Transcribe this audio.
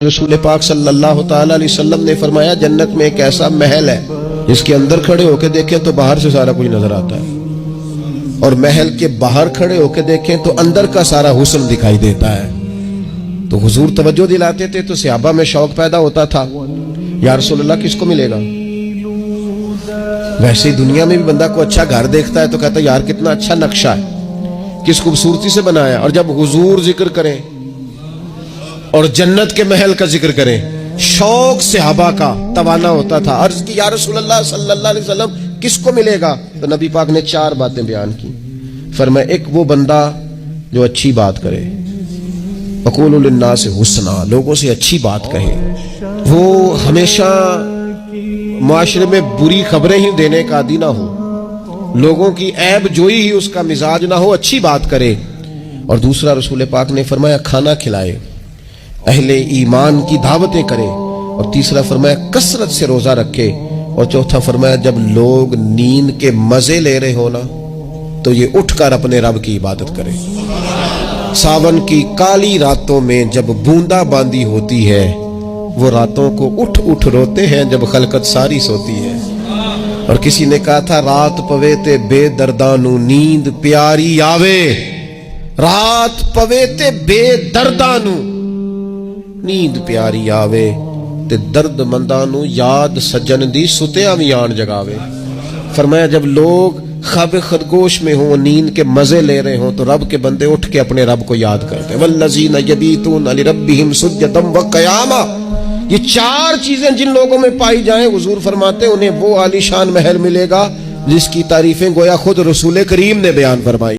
رسول پاک صلی اللہ تعالی علیہ وسلم نے فرمایا جنت میں ایک ایسا محل ہے جس کے اندر کھڑے ہو کے دیکھیں تو باہر سے سارا کچھ نظر آتا ہے، اور محل کے باہر کھڑے ہو کے دیکھیں تو اندر کا سارا حسن دکھائی دیتا ہے۔ تو حضور توجہ دلاتے تھے تو صحابہ میں شوق پیدا ہوتا تھا، یا رسول اللہ کس کو ملے گا؟ ویسے ہی دنیا میں بھی بندہ کو اچھا گھر دیکھتا ہے تو کہتا ہے یار کتنا اچھا نقشہ ہے، کس خوبصورتی سے بنایا، اور جب حضور ذکر کریں اور جنت کے محل کا ذکر کریں شوق صحابہ کا توانا ہوتا تھا۔ عرض کی یا رسول اللہ صلی اللہ علیہ وسلم کس کو ملے گا؟ تو نبی پاک نے 4 باتیں بیان کی۔ فرمایا ایک وہ بندہ جو اچھی بات کرے، وقولوا للناس حسنا، لوگوں سے اچھی بات کہے، وہ ہمیشہ معاشرے میں بری خبریں ہی دینے کا عادی نہ ہو، لوگوں کی عیب جوئی ہی اس کا مزاج نہ ہو، اچھی بات کرے۔ اور دوسرا رسول پاک نے فرمایا کھانا کھلائے، اہل ایمان کی دعوتیں کرے، اور تیسرا فرمایا کثرت سے روزہ رکھے، اور چوتھا فرمایا جب لوگ نیند کے مزے لے رہے ہو نا تو یہ اٹھ کر اپنے رب کی عبادت کرے۔ ساون کی کالی راتوں میں جب بوندا باندی ہوتی ہے وہ راتوں کو اٹھ اٹھ روتے ہیں جب خلقت ساری سوتی ہے۔ اور کسی نے کہا تھا رات پوے تے بے دردانو نیند پیاری آوے، رات پوے تے بے دردانو نیند پیاری آوے، تے درد مندانو یاد سجن دی ستیاں بھی آن جگاوے۔ فرمایا جب لوگ خواب خرگوش میں ہوں، نیند کے مزے لے رہے ہوں، تو رب کے بندے اٹھ کے اپنے رب کو یاد کرتے ہیں۔ والذین یبیتون لربہم سجدا وقیاما، یہ 4 چیزیں جن لوگوں میں پائی جائیں حضور فرماتے ہیں انہیں وہ عالی شان محل ملے گا جس کی تعریفیں گویا خود رسول کریم نے بیان فرمائی۔